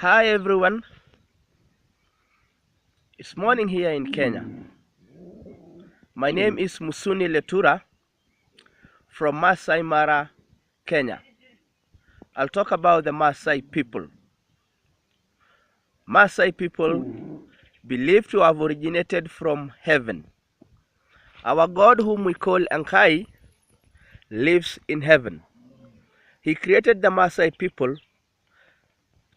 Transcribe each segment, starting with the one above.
Hi everyone, it's morning here in Kenya. My name is Musuni Letura from Maasai Mara, Kenya. I'll talk about the Maasai people. Maasai people believed to have originated from heaven. Our God, whom we call Enkai, lives in heaven. He created the Maasai people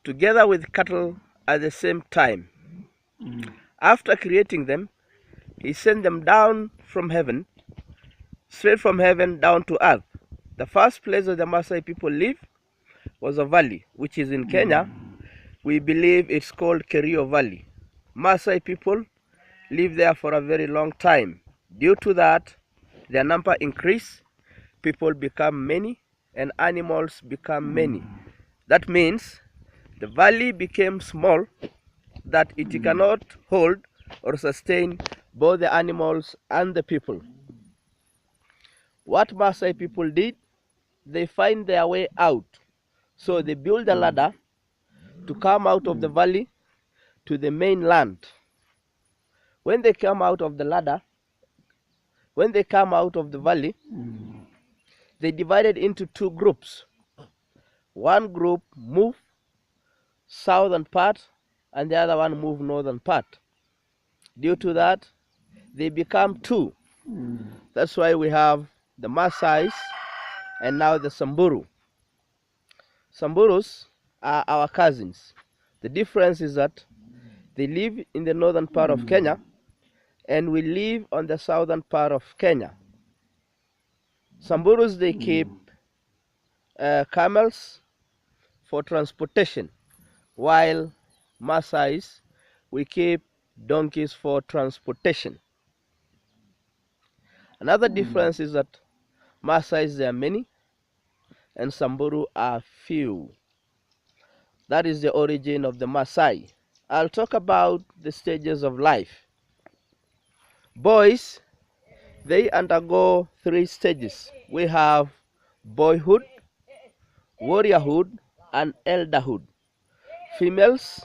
together with cattle at the same time. After creating them, he sent them down from heaven, straight from heaven down to earth. The first place where the Maasai people live was a valley, which is in Kenya. We believe it's called Kerio Valley. Maasai people live there for a very long time. Due to that, their number increased, people become many, and animals become many. That means the valley became small, that it cannot hold or sustain both the animals and the people. What Maasai people did, they find their way out. So they build a ladder to come out of the valley to the mainland. When they come out of the ladder, when they come out of the valley, they divided into two groups. One group move southern part and the other one move northern part. Due to that, they become two. That's why we have the Maasais and now the Samburu. Samburus are our cousins. The difference is that they live in the northern part of Kenya and we live on the southern part of Kenya. Samburus, they keep camels for transportation, while Maasais, we keep donkeys for transportation. Another difference is that Maasais, there are many and Samburu are few. That is the origin of the Maasai. I'll talk about the stages of life. Boys, they undergo three stages. We have boyhood, warriorhood, and elderhood. Females,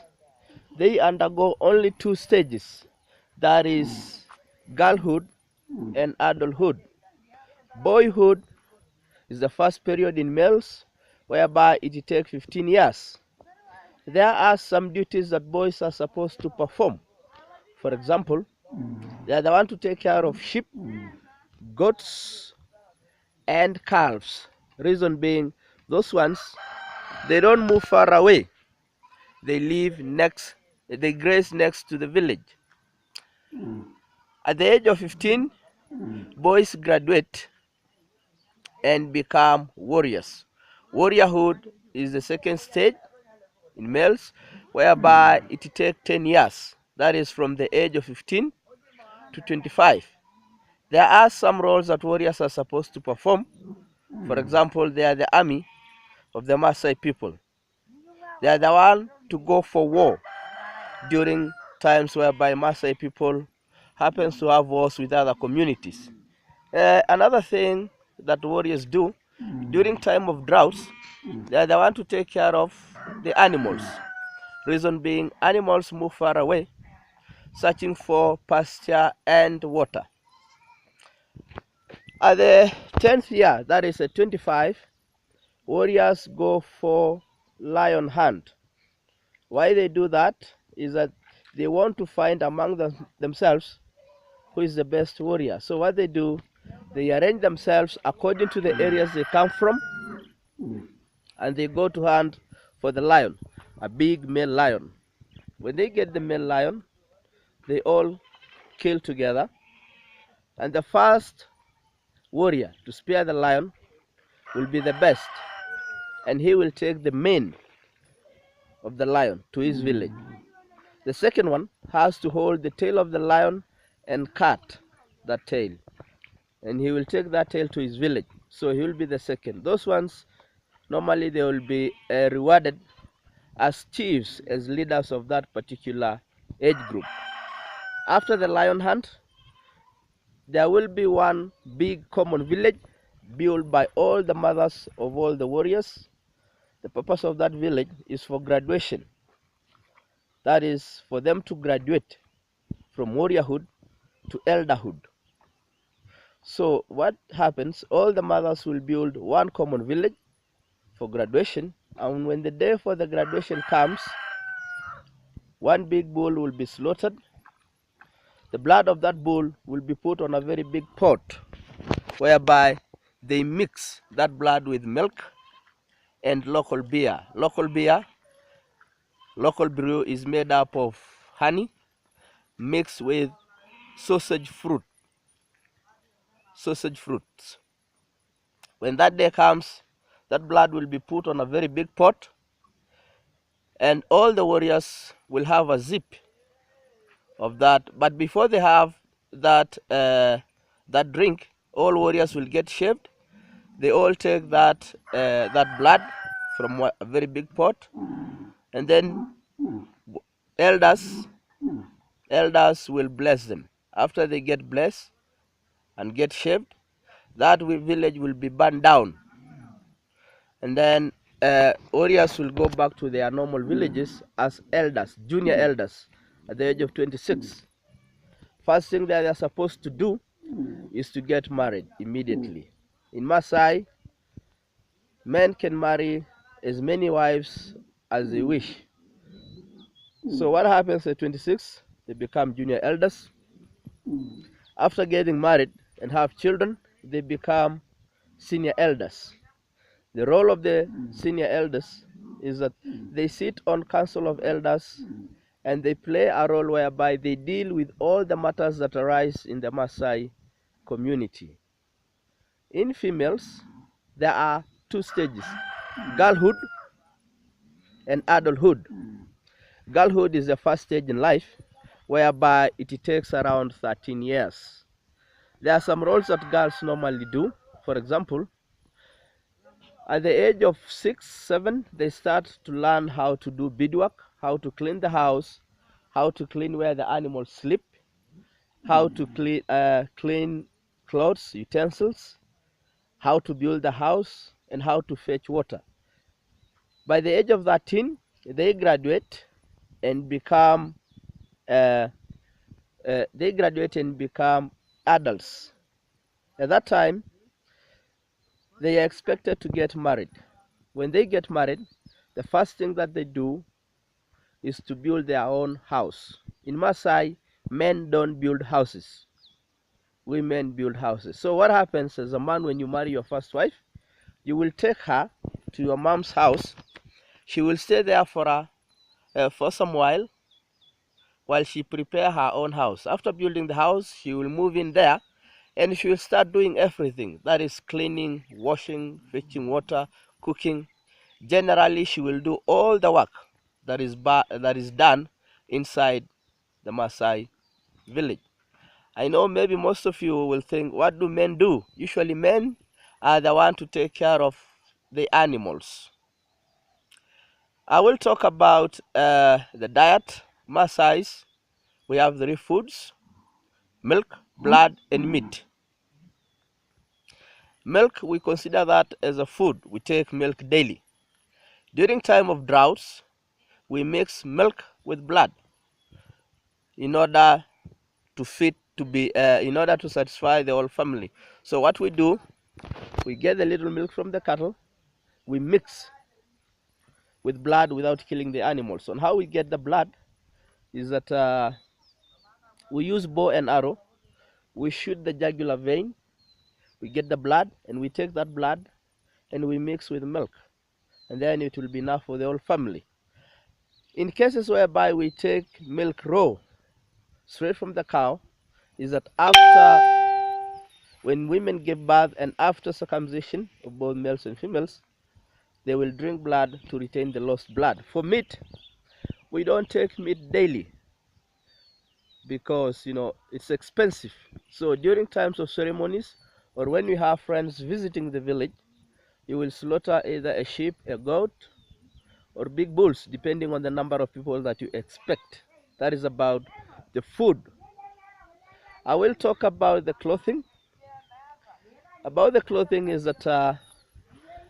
they undergo only two stages, that is girlhood and adulthood. Boyhood is the first period in males, whereby it takes 15 years. There are some duties that boys are supposed to perform. For example, they are the one to take care of sheep, goats, and calves. Reason being, those ones, they don't move far away. They live next, they graze next to the village. At the age of 15, boys graduate and become warriors. Warriorhood is the second stage in males, whereby it takes 10 years. That is from the age of 15 to 25. There are some roles that warriors are supposed to perform. For example, they are the army of the Maasai people. They are the one to go for war during times whereby Maasai people happens to have wars with other communities. Another thing that warriors do during time of droughts, they are the one to take care of the animals. Reason being, animals move far away, searching for pasture and water. At the 10th year, that is at 25, warriors go for lion hunt. Why they do that is that they want to find among themselves who is the best warrior. So what they do, they arrange themselves according to the areas they come from, and they go to hunt for the lion, a big male lion. When they get the male lion, they all kill together, and the first warrior to spear the lion will be the best, and he will take the mane of the lion to his village. The second one has to hold the tail of the lion and cut that tail, and he will take that tail to his village, so he will be the second. Those ones, normally they will be rewarded as chiefs, as leaders of that particular age group. After the lion hunt, there will be one big common village built by all the mothers of all the warriors. The purpose of that village is for graduation. That is for them to graduate from warriorhood to elderhood. So what happens, all the mothers will build one common village for graduation, and when the day for the graduation comes, one big bull will be slaughtered. The blood of that bull will be put on a very big pot, whereby they mix that blood with milk and local beer. Local brew is made up of honey mixed with sausage fruits. When that day comes, that blood will be put on a very big pot, and all the warriors will have a sip of that. But before they have that drink, all warriors will get shaved. They all take that blood from a very big pot, and then elders will bless them. After they get blessed and get shaved, that village will be burned down, and then warriors will go back to their normal villages as elders, junior elders, at the age of 26. First thing that they are supposed to do is to get married immediately. In Maasai, men can marry as many wives as they wish. So what happens at 26? They become junior elders. After getting married and have children, they become senior elders. The role of the senior elders is that they sit on council of elders, and they play a role whereby they deal with all the matters that arise in the Maasai community. In females, there are two stages: girlhood and adulthood. Girlhood is the first stage in life, whereby it takes around 13 years. There are some roles that girls normally do. For example, at the age of 6, 7, they start to learn how to do beadwork, how to clean the house, how to clean where the animals sleep, how to clean clothes, utensils, how to build the house, and how to fetch water. By the age of 13, they graduate and become adults. At that time, they are expected to get married. When they get married, the first thing that they do is to build their own house. In Maasai, men don't build houses. Women build houses. So what happens as a man, when you marry your first wife, you will take her to your mom's house. She will stay there for some while she prepare her own house. After building the house, she will move in there, and she will start doing everything. That is cleaning, washing, fetching water, cooking. Generally, she will do all the work that is done inside the Maasai village. I know maybe most of you will think, what do men do? Usually men are the one to take care of the animals. I will talk about the diet. Maasais, we have 3 foods: milk, blood, and meat. Milk, we consider that as a food. We take milk daily. During time of droughts, we mix milk with blood in order in order to satisfy the whole family. So what we do, we get the little milk from the cattle, we mix with blood without killing the animals. And how we get the blood is that we use bow and arrow. We shoot the jugular vein, we get the blood, and we take that blood and we mix with milk, and then it will be enough for the whole family. In cases whereby we take milk raw, straight from the cow, is that when women give birth and after circumcision of both males and females, they will drink blood to retain the lost blood. For meat, we don't take meat daily because it's expensive. So during times of ceremonies, or when we have friends visiting the village, you will slaughter either a sheep, a goat, or big bulls, depending on the number of people that you expect. That is about the food. I will talk about the clothing. About the clothing is that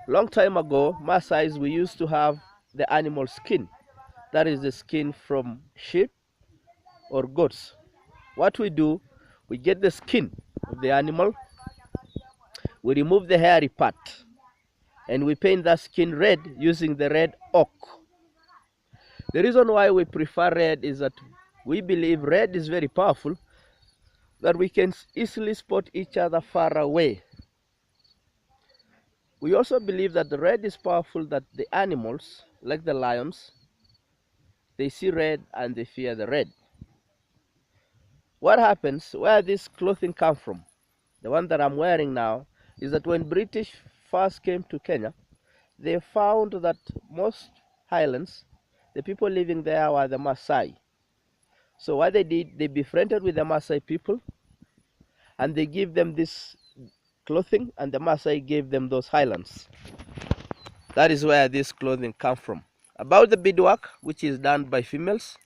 long time ago, Maasais, we used to have the animal skin. That is the skin from sheep or goats. What we do, we get the skin of the animal, we remove the hairy part, and we paint that skin red using the red ochre. The reason why we prefer red is that we believe red is very powerful, that we can easily spot each other far away. We also believe that the red is powerful, that the animals, like the lions, they see red and they fear the red. What happens, where this clothing come from, the one that I'm wearing now, is that when British first came to Kenya, they found that most highlands, the people living there were the Maasai. So what they did, they befriended with the Maasai people and they gave them this clothing, and the Maasai gave them those highlands. That is where this clothing come from. About the beadwork, which is done by females,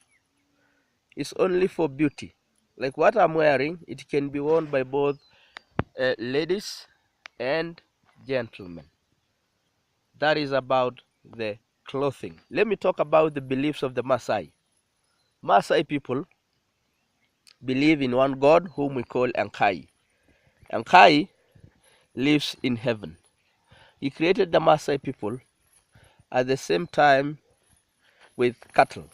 is only for beauty. Like what I'm wearing, it can be worn by both ladies and gentlemen. That is about the clothing. Let me talk about the beliefs of the Maasai. Maasai people believe in one God whom we call Enkai. Enkai lives in heaven. He created the Maasai people at the same time with cattle.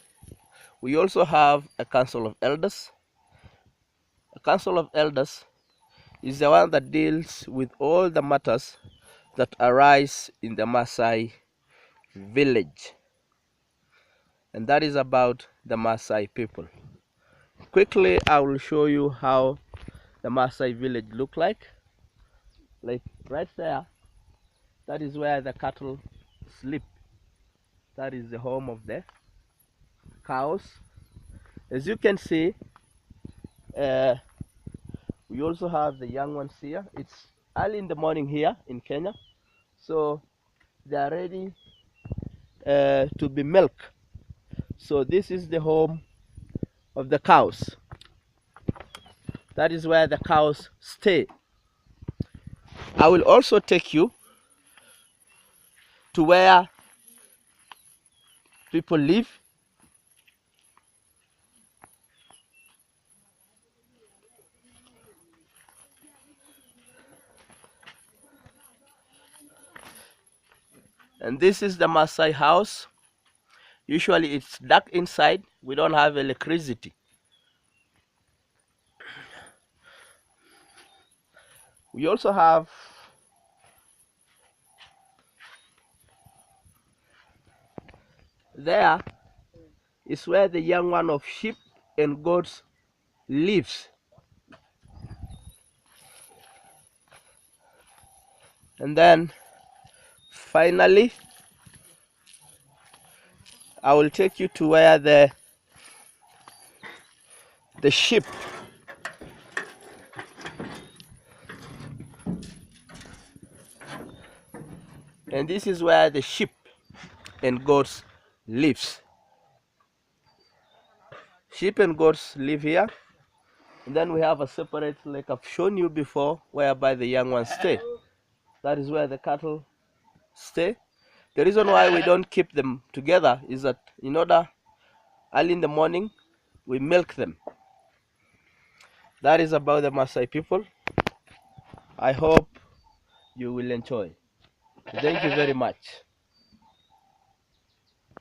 We also have a council of elders. A council of elders is the one that deals with all the matters that arise in the Maasai village. And that is about the Maasai people. Quickly, I will show you how the Maasai village look like. Like right there, that is where the cattle sleep. That is the home of the cows. As you can see, we also have the young ones here. It's early in the morning here in Kenya, so they are ready to be milked. So this is the home of the cows. That is where the cows stay. I will also take you to where people live. And this is the Maasai house. Usually it's dark inside. We don't have electricity. We also have there is where the young one of sheep and goats lives. And then finally, I will take you to where the sheep and this is where the sheep and goats lives. Sheep and goats live here. And then we have a separate, like I've shown you before, whereby the young ones stay. That is where the cattle stay. The reason why we don't keep them together is that in order early in the morning we milk them. That is about the Maasai people. I hope you will enjoy. Thank you very much.